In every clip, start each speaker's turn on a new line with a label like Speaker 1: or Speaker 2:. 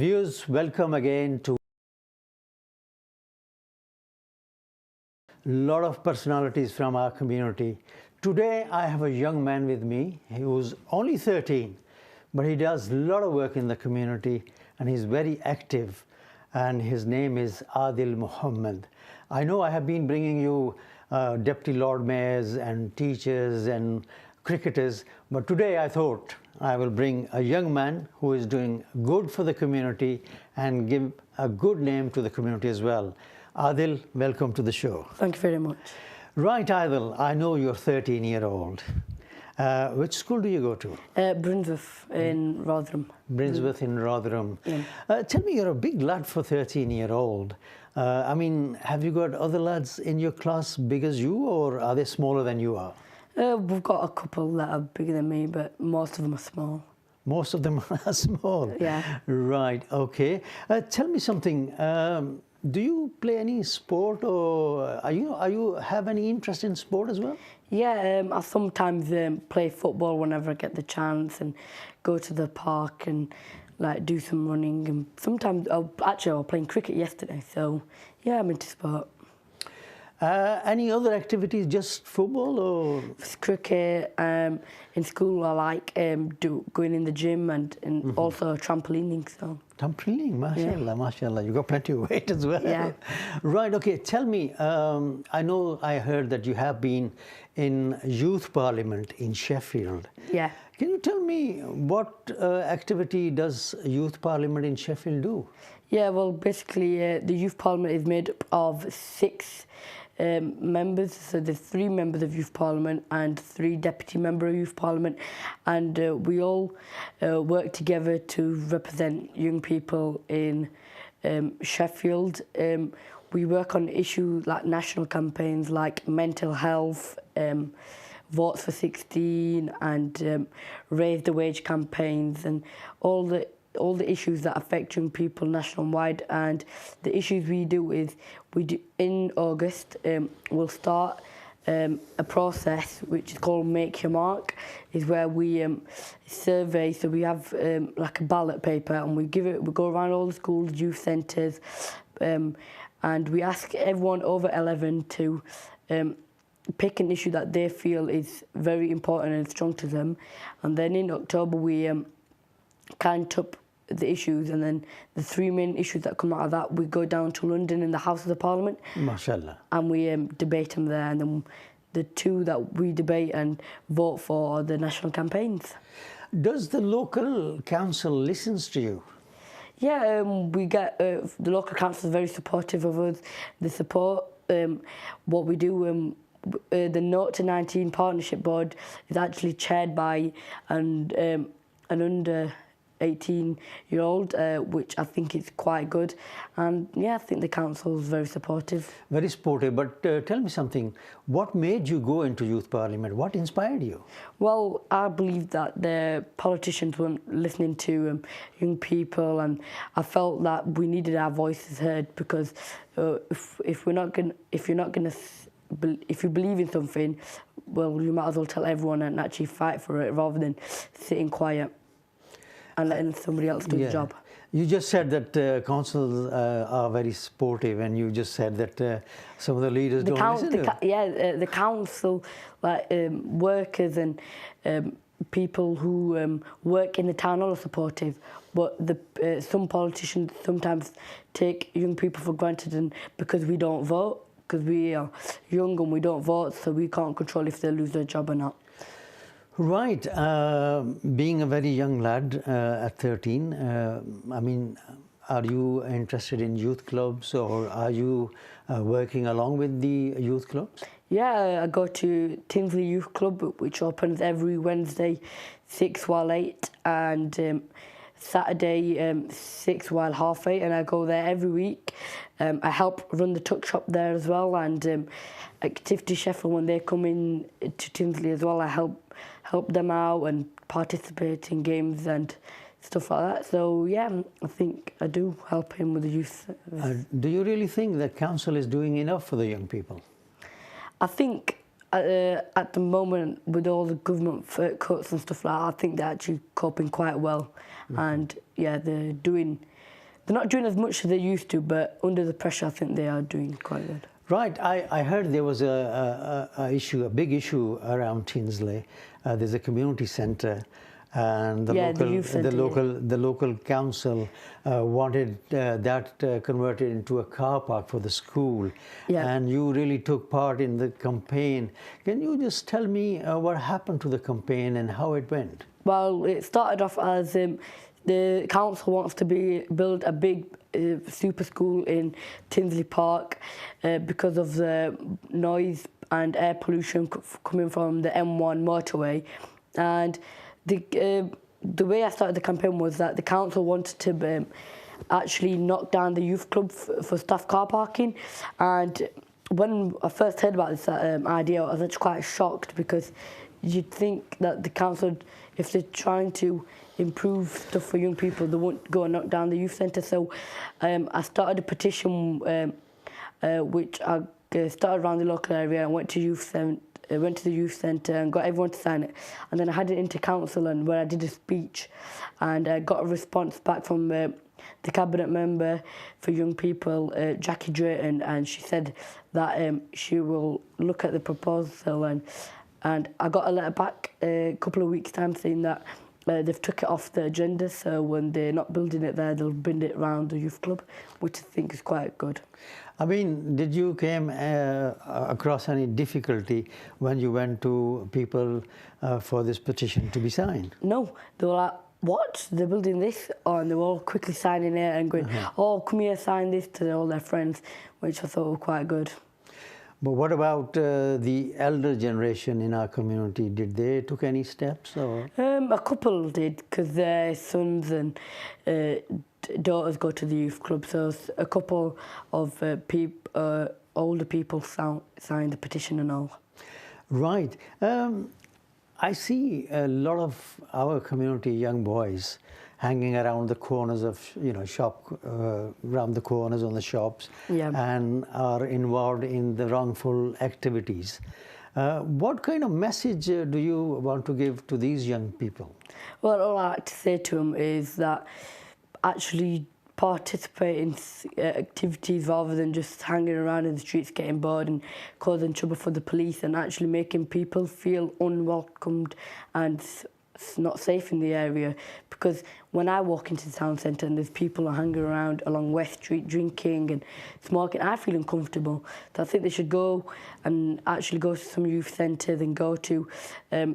Speaker 1: Viewers, welcome again to a lot of personalities from our community. Today I have a young man with me. He was only 13, but he does a lot of work in the community and he's very active, and his name is Adil Mohammed. I know I have been bringing you Deputy Lord Mayors and teachers and cricketers, but today I thought I will bring a young man who is doing good for the community and give a good name to the community as well. Adil, welcome to the show.
Speaker 2: Thank you very much.
Speaker 1: Right, Adil, I know you're 13-year-old. Which school do you go to?
Speaker 2: Brinsworth in Rotherham.
Speaker 1: Brinsworth in Rotherham.
Speaker 2: Yeah.
Speaker 1: Tell me, you're a big lad for 13-year-old. I mean, have you got other lads in your class big as you, or are they smaller than you are?
Speaker 2: We've got a couple that are bigger than me, but most of them are small.
Speaker 1: Most of them are small?
Speaker 2: Yeah.
Speaker 1: Right, okay. Tell me something. Do you play any sport, or are you have any interest in sport as well?
Speaker 2: Yeah, I sometimes play football whenever I get the chance, and go to the park and like do some running. And sometimes, I was playing cricket yesterday, so yeah, I'm into sport.
Speaker 1: Any other activities, just football or?
Speaker 2: Cricket. In school, I like going in the gym and also trampolining. So.
Speaker 1: Trampolining, mashallah,
Speaker 2: Yeah.
Speaker 1: mashallah. You got plenty of weight as well.
Speaker 2: Yeah.
Speaker 1: Right, okay, tell me, I heard that you have been in Youth Parliament in Sheffield.
Speaker 2: Yeah.
Speaker 1: Can you tell me what activity does Youth Parliament in Sheffield do?
Speaker 2: Yeah, well, basically, the Youth Parliament is made up of 6 members. So there's 3 members of Youth Parliament and 3 deputy members of Youth Parliament, and we all work together to represent young people in Sheffield. We work on issues like national campaigns like mental health, Votes for 16, and Raise the Wage campaigns, and all the issues that affect young people nationwide. And the issues we do is, in August, we'll start a process which is called Make Your Mark, is where we survey. So we have like a ballot paper, and we go around all the schools, youth centres, and we ask everyone over 11 to pick an issue that they feel is very important and strong to them. And then in October we count up the issues, and then the 3 main issues that come out of that, we go down to London in the House of the Parliament.
Speaker 1: Mashallah.
Speaker 2: And we debate them there, and then the 2 that we debate and vote for are the national campaigns.
Speaker 1: Does the local council listens to you?
Speaker 2: Yeah, we get the local council is very supportive of us. They support what we do. The 0 to 19 partnership board is actually chaired by an under 18-year-old, which I think is quite good. And yeah, I think the council is very supportive.
Speaker 1: Very supportive, but tell me something. What made you go into Youth Parliament? What inspired you? Well,
Speaker 2: I believe that the politicians weren't listening to young people, and I felt that we needed our voices heard, because if you believe in something, well, you might as well tell everyone and actually fight for it, rather than sitting quiet and letting somebody else do the job.
Speaker 1: You just said that councils are very supportive, and you just said that some of the leaders don't listen to them.
Speaker 2: The council, like workers and people who work in the town, are supportive, but some politicians sometimes take young people for granted, and because we don't vote, because we are young and we don't vote, so we can't control if they lose their job or not.
Speaker 1: Right. Being a very young lad at 13, I mean, are you interested in youth clubs, or are you working along with the youth clubs?
Speaker 2: Yeah, I go to Tinsley Youth Club, which opens every Wednesday 6 while 8, and Saturday 6 while half 8, and I go there every week. I help run the tuck shop there as well, and Activity Sheffield, when they come in to Tinsley as well, I help them out and participate in games and stuff like that. So yeah, I think I do help him with the youth.
Speaker 1: Do you really think that council is doing enough for the young people?
Speaker 2: I think at the moment, with all the government cuts and stuff like that, I think they're actually coping quite well. And yeah, they're doing they're not doing as much as they used to, but under the pressure, I think they are doing quite good.
Speaker 1: Right, I heard there was a big issue around Tinsley. There's a community centre, and the local council wanted that converted into a car park for the school.
Speaker 2: Yeah.
Speaker 1: And you really took part in the campaign. Can you just tell me what happened to the campaign and how it went?
Speaker 2: Well, it started off as the council wants to build a big super school in Tinsley Park because of the noise and air pollution coming from the M1 motorway. And the way I started the campaign was that the council wanted to actually knock down the youth club for staff car parking. And when I first heard about this idea, I was actually quite shocked, because you'd think that the council, if they're trying to improve stuff for young people, they won't go and knock down the youth centre. So I started a petition which I started around the local area and went to the youth centre and got everyone to sign it. And then I had it into council, and where I did a speech, and I got a response back from the cabinet member for young people, Jackie Drayton, and she said that she will look at the proposal, and I got a letter back a couple of weeks' time saying that they've took it off the agenda, so when they're not building it there, they'll bring it around the youth club, which I think is quite good.
Speaker 1: I mean, did you came across any difficulty when you went to people for this petition to be signed?
Speaker 2: No, they were like, what? They're building this? Oh, and they were all quickly signing it and going, oh, come here, sign this, to all their friends, which I thought were quite good.
Speaker 1: But what about the elder generation in our community? Did they took any steps? Or?
Speaker 2: A couple did, because their sons and daughters go to the youth club. So a couple of older people signed the petition and all. Right.
Speaker 1: I see a lot of our community young boys hanging around the corners of, around the corners on the shops, and are involved in the wrongful activities. What kind of message do you want to give to these young people?
Speaker 2: Well, all I like to say to them is that actually participate in activities rather than just hanging around in the streets getting bored and causing trouble for the police, and actually making people feel unwelcomed and not safe in the area. Because when I walk into the town centre and there's people hanging around along West Street drinking and smoking, I feel uncomfortable. So I think they should go and actually go to some youth centres and go to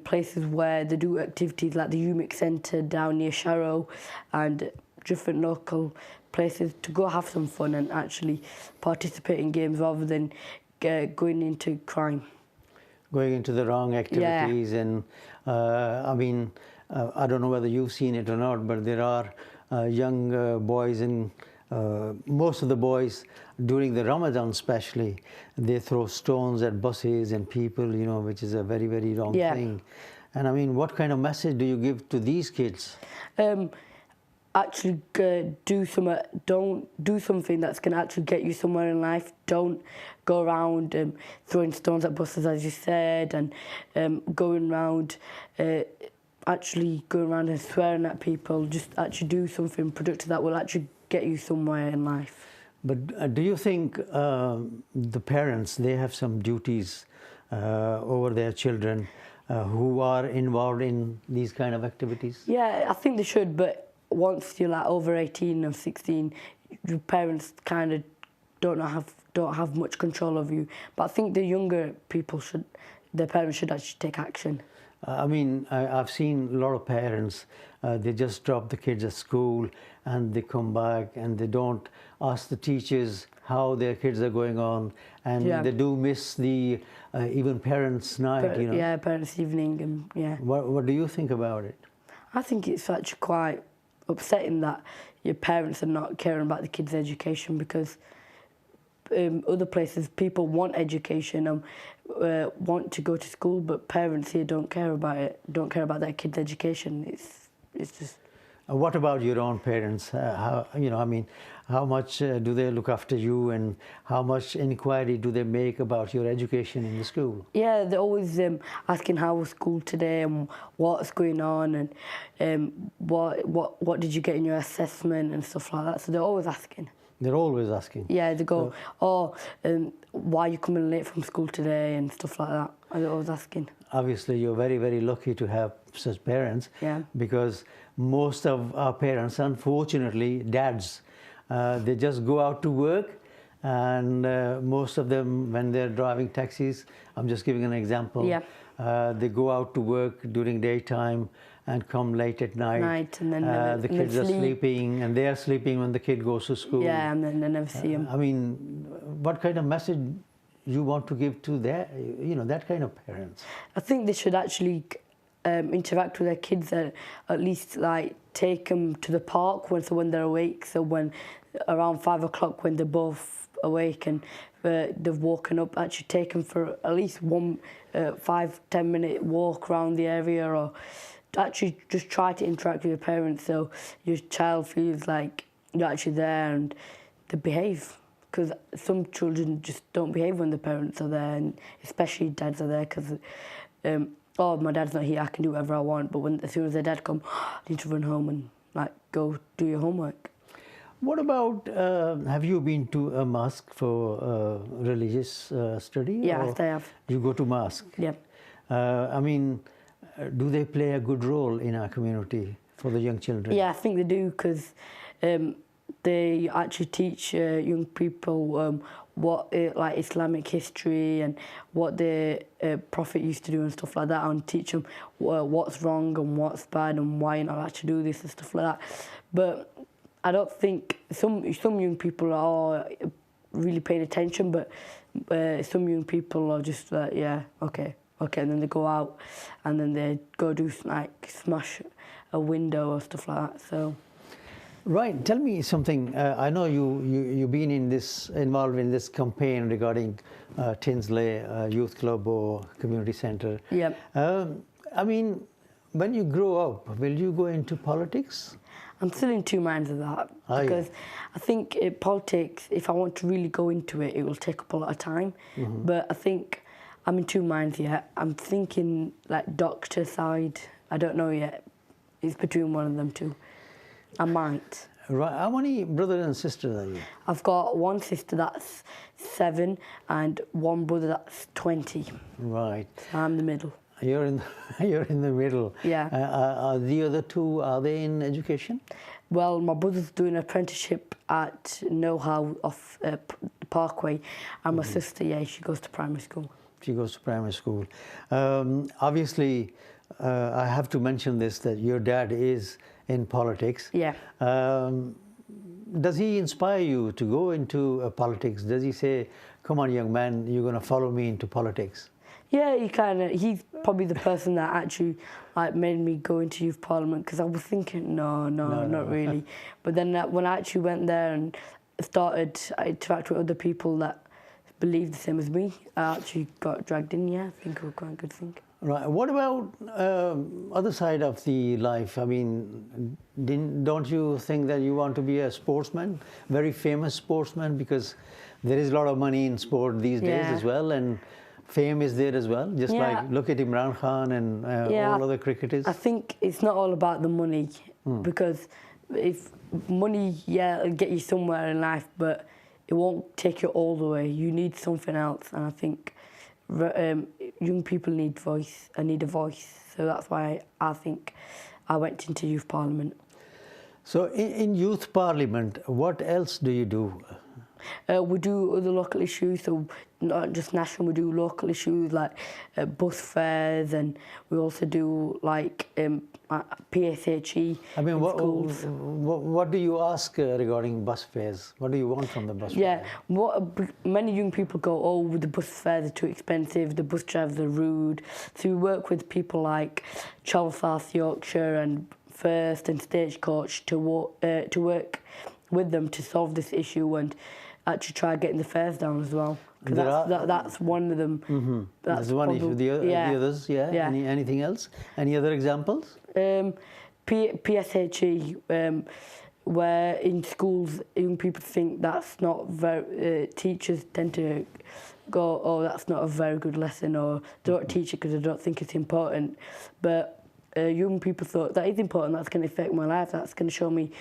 Speaker 2: places where they do activities like the UMIC Centre down near Sharrow and different local places to go have some fun and actually participate in games rather than going into crime. Going into the wrong activities.
Speaker 1: And I mean, I don't know whether you've seen it or not, but there are young boys, and most of the boys during the Ramadan especially, they throw stones at buses and people, which is a very, very wrong thing. And I mean, what kind of message do you give to these kids?
Speaker 2: Actually don't do something that's going to actually get you somewhere in life. Don't go around throwing stones at buses, as you said, and going around and swearing at people. Just actually do something productive that will actually get you somewhere in life.
Speaker 1: But do you think the parents, they have some duties over their children who are involved in these kind of activities?
Speaker 2: Yeah, I think they should, but once you're like over 18 or 16, your parents kind of don't have much control of you. But I think the younger people their parents should actually take action.
Speaker 1: I mean, I've seen a lot of parents, they just drop the kids at school and they come back and they don't ask the teachers how their kids are going on, and they do miss the even parents' night,
Speaker 2: Yeah, parents' evening, and
Speaker 1: What do you think about it?
Speaker 2: I think it's actually quite upsetting that your parents are not caring about the kids' education, because other places people want education and want to go to school, but parents here don't care about it, don't care about their kids' education. It's just...
Speaker 1: What about your own parents? I mean, how much do they look after you, and how much inquiry do they make about your education in the school?
Speaker 2: Yeah, they're always asking how was school today and what's going on, and what did you get in your assessment and stuff like that. So they're always asking.
Speaker 1: They're always asking.
Speaker 2: Yeah, they go, why are you coming late from school today and stuff like that. And they're always asking.
Speaker 1: Obviously, you're very, very lucky to have such parents.
Speaker 2: Yeah.
Speaker 1: Because most of our parents, unfortunately, dads, they just go out to work, and most of them, when they're driving taxis, I'm just giving an example.
Speaker 2: Yeah.
Speaker 1: They go out to work during daytime and come late at night.
Speaker 2: And then
Speaker 1: the kids are sleeping, and they are sleeping when the kid goes to school.
Speaker 2: Yeah, and then they never see them.
Speaker 1: I mean, what kind of message you want to give to that, that kind of parents?
Speaker 2: I think they should actually interact with their kids, and at least like take them to the park when they're awake. So when around 5 o'clock, when they're both awake and they've woken up, actually take them for at least one 5-10 minute walk around the area, or actually just try to interact with your parents so your child feels like you're actually there and they behave. Because some children just don't behave when the parents are there, and especially dads are there, because my dad's not here, I can do whatever I want. But as soon as their dad come, I need to run home and like go do your homework.
Speaker 1: What about, have you been to a mosque for religious study?
Speaker 2: Yeah, I have.
Speaker 1: You go to mosque?
Speaker 2: Yeah.
Speaker 1: I mean, do they play a good role in our community for the young children?
Speaker 2: Yeah, I think they do, because they actually teach young people what like Islamic history and what the Prophet used to do and stuff like that, and teach them what's wrong and what's bad and why you're not allowed to do this and stuff like that. But I don't think some young people are really paying attention, but some young people are just like, yeah, okay, and then they go out and then they go do like smash a window or stuff like that. So.
Speaker 1: Right. Tell me something. I know you've been involved in this campaign regarding Tinsley Youth Club or Community Centre.
Speaker 2: Yeah.
Speaker 1: I mean, when you grow up, will you go into politics?
Speaker 2: I'm still in two minds of that, because I think politics, if I want to really go into it, it will take up a lot of time. Mm-hmm. But I think I'm in two minds yet. I'm thinking like doctor side. I don't know yet. It's between one of them two. I might.
Speaker 1: Right. How many brothers and sisters are you?
Speaker 2: I've got one sister that's 7 and one brother that's 20.
Speaker 1: Right.
Speaker 2: I'm the middle.
Speaker 1: You're in the middle.
Speaker 2: Yeah.
Speaker 1: The other two, are they in education?
Speaker 2: Well, my brother's doing an apprenticeship at Know-How off the Parkway, and my sister, she goes to primary school.
Speaker 1: She goes to primary school. Obviously, I have to mention this, that your dad is in politics.
Speaker 2: Yeah.
Speaker 1: Does he inspire you to go into politics? Does he say, come on, young man, you're going to follow me into politics?
Speaker 2: Yeah, he's probably the person that actually like made me go into youth parliament, because I was thinking, no, not really. But then when I actually went there and started interacting with other people that believed the same as me, I actually got dragged in. Yeah, I think it was quite a good thing.
Speaker 1: Right. What about other side of the life? I mean, don't you think that you want to be a sportsman, very famous sportsman, because there is a lot of money in sport these days as well, and fame is there as well. Just like look at Imran Khan and all other cricketers.
Speaker 2: I think it's not all about the money, because if money, it'll get you somewhere in life, but it won't take you all the way. You need something else, and I think young people need a voice, so that's why I think I went into youth parliament.
Speaker 1: So in youth parliament, what else do you do?
Speaker 2: We do other local issues, so not just national, we do local issues like bus fares, and we also do like PSHE. I mean,
Speaker 1: what do you ask regarding bus fares? What do you want from the bus fares?
Speaker 2: Many young people go, the bus fares are too expensive, the bus drivers are rude. So we work with people like Travel South Yorkshire and First and Stagecoach to work with them to solve this issue and actually try getting the fares down as well. That's one of them. Mm-hmm.
Speaker 1: That's one issue. The others, Anything else? Any other examples?
Speaker 2: PSHE, where in schools young people think that's not very, teachers tend to go, oh, that's not a very good lesson, or don't teach it because I don't think it's important. But young people thought that is important, that's going to affect my life, that's going to show me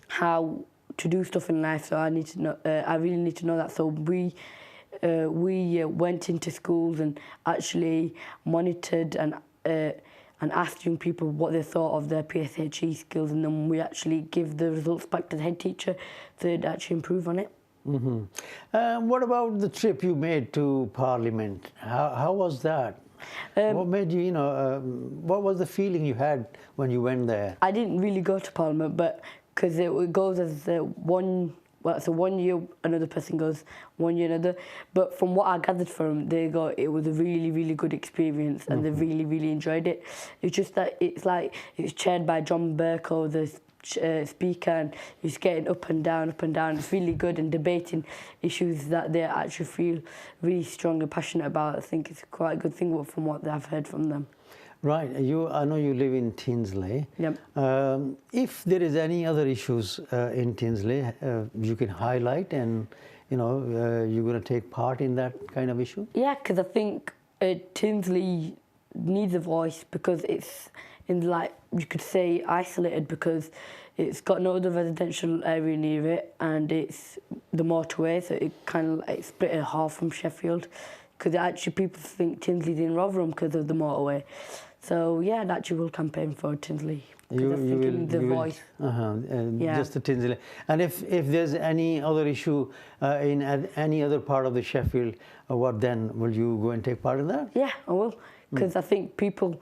Speaker 2: how to do stuff in life, so I need to know, I really need to know that. So we went into schools and actually monitored and asked young people what they thought of their PSHE skills, and then we actually give the results back to the head teacher so they'd actually improve on it.
Speaker 1: What about the trip you made to Parliament? How was that? What made you, what was the feeling you had when you went there?
Speaker 2: I didn't really go to Parliament, but because it goes as one, well, so 1 year another person goes, 1 year another. But from what I gathered from them, it was a really, really good experience, and they really, really enjoyed it. It's just that it's chaired by John Burko, the speaker, and he's getting up and down. It's really good, and debating issues that they actually feel really strong and passionate about. I think it's quite a good thing from what I've heard from them.
Speaker 1: Right. I know you live in Tinsley.
Speaker 2: Yep.
Speaker 1: If there is any other issues in Tinsley, you can highlight, and you're going to take part in that kind of issue.
Speaker 2: Yeah, because I think Tinsley needs a voice, because it's in, like, you could say, isolated, because it's got no other residential area near it, and it's the motorway, so it kind of split in half from Sheffield. Because actually people think Tinsley's in Rotherham because of the motorway. So yeah, I actually will campaign for Tinsley. You will the voice.
Speaker 1: Just the Tinsley. And if there's any other issue in any other part of the Sheffield, what then? Will you go and take part in that?
Speaker 2: Yeah, I will. Because I think people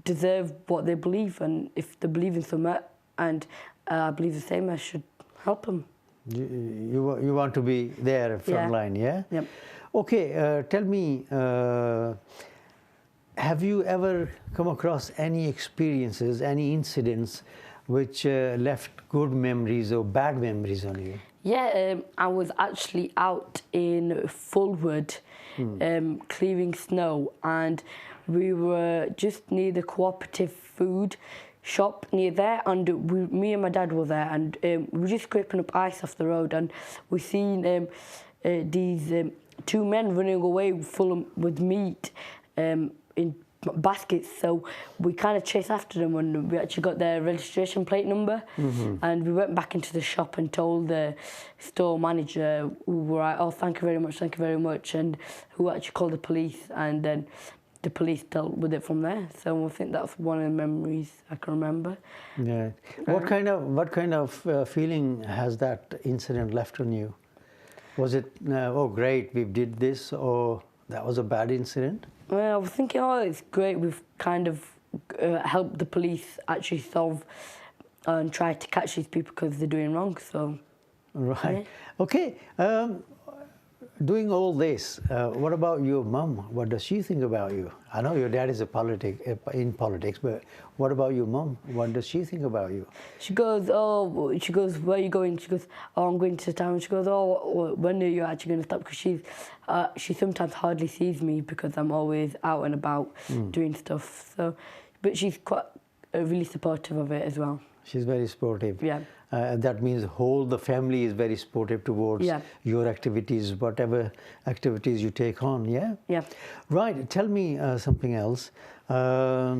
Speaker 2: deserve what they believe, and if they believe in something and I believe the same, I should help them.
Speaker 1: You want to be there front line, yeah?
Speaker 2: Yep.
Speaker 1: Okay, tell me, have you ever come across any experiences, any incidents which left good memories or bad memories on you?
Speaker 2: Yeah, I was actually out in Fulwood clearing snow, and we were just near the cooperative food shop near there, and me and my dad were there, and we were just scraping up ice off the road, and we seen these two men running away with meat in baskets. So we kind of chased after them, and we actually got their registration plate number. And we went back into the shop and told the store manager, who were like, oh, thank you very much, and who actually called the police, and then the police dealt with it from there. So I think that's one of the memories I can remember.
Speaker 1: Yeah. What kind of feeling has that incident left on you? Was it, oh great, we did this, or that was a bad incident?
Speaker 2: Well, I was thinking, oh, it's great, we've kind of helped the police actually solve and try to catch these people because they're doing wrong, so...
Speaker 1: Right. Yeah. Okay, doing all this, what about your mum? What does she think about you? I know your dad is in politics, but what about your mum? What does she think about you?
Speaker 2: She goes, where are you going? She goes, oh, I'm going to town. She goes, oh, when are you actually going to stop? Because she sometimes hardly sees me because I'm always out and about doing stuff. So, but she's quite really supportive of it as well.
Speaker 1: She's very supportive.
Speaker 2: Yeah.
Speaker 1: That means the family is very supportive towards your activities, whatever activities you take on, yeah?
Speaker 2: Yeah.
Speaker 1: Right. Tell me something else. I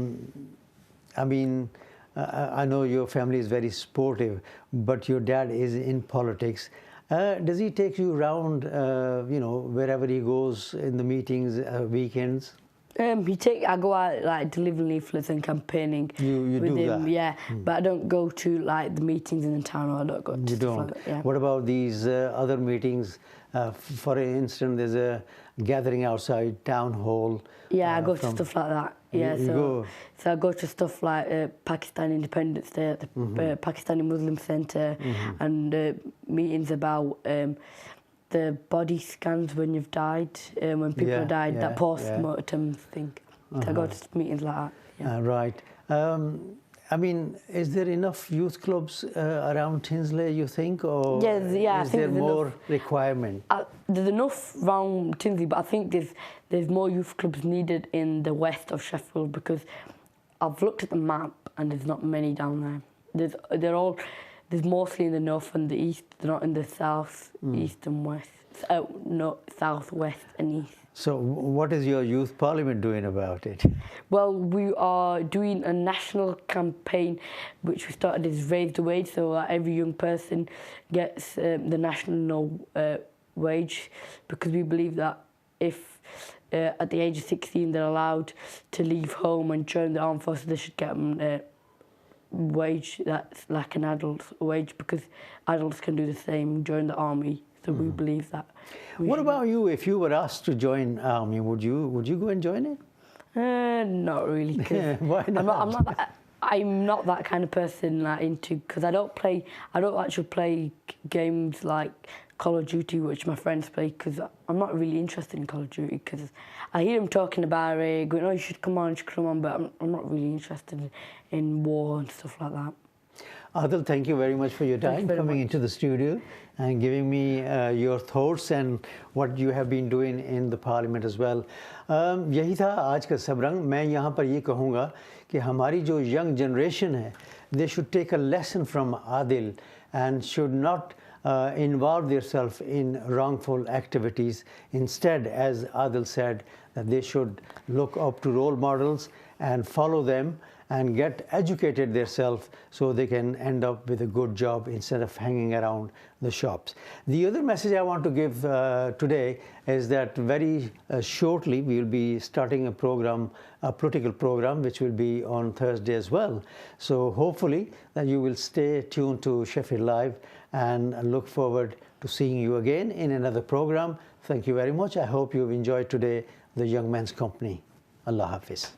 Speaker 1: mean, I know your family is very supportive, but your dad is in politics. Does he take you around, wherever he goes in the meetings, weekends?
Speaker 2: I go out like delivering leaflets and campaigning
Speaker 1: with
Speaker 2: him,
Speaker 1: that?
Speaker 2: Yeah. But I don't go to like the meetings in the town, or I don't go to
Speaker 1: You don't?
Speaker 2: Like that, yeah.
Speaker 1: What about these other meetings? For instance, there's a gathering outside town hall.
Speaker 2: Yeah, I go to stuff like that. Yeah, so I go to stuff like Pakistan Independence Day at the Pakistani Muslim Centre, and meetings about the body scans when you've died, when people have died, that post-mortem thing. So I go to meetings like that. Yeah.
Speaker 1: Right. I mean, is there enough youth clubs around Tinsley, you think, or is there more requirement?
Speaker 2: There's enough around Tinsley, but I think there's more youth clubs needed in the west of Sheffield, because I've looked at the map and there's not many down there. They're all there's mostly in the north and the east, they're not in the south, east and west. No, south, west and east.
Speaker 1: So what is your youth parliament doing about it?
Speaker 2: Well, we are doing a national campaign which we started as Raise the Wage, so every young person gets the national wage, because we believe that if at the age of 16 they're allowed to leave home and join the armed forces, they should get a wage that's like an adult's wage, because adults can do the same, join the army. So we believe that.
Speaker 1: What about you? If you were asked to join army, would you go and join it?
Speaker 2: Not really.
Speaker 1: Why not?
Speaker 2: I'm not that kind of person because I don't actually play games like Call of Duty, which my friends play, because I'm not really interested in Call of Duty, because I hear them talking about it, going, oh, you should come on, but I'm not really interested in war and stuff like that.
Speaker 1: Adil, thank you very much for your time coming into the studio and giving me your thoughts and what you have been doing in the parliament as well. यही था आज का सबरंग. मैं यहाँ पर ये कहूँगा कि हमारी जो young generation है, they should take a lesson from Adil and should not involve themselves in wrongful activities. Instead, as Adil said, that they should look up to role models and follow them and get educated themselves so they can end up with a good job instead of hanging around the shops. The other message I want to give today is that very shortly we will be starting a program, a political program, which will be on Thursday as well. So hopefully that you will stay tuned to Sheffield Live and look forward to seeing you again in another program. Thank you very much. I hope you've enjoyed today the Young Men's Company. Allah Hafiz.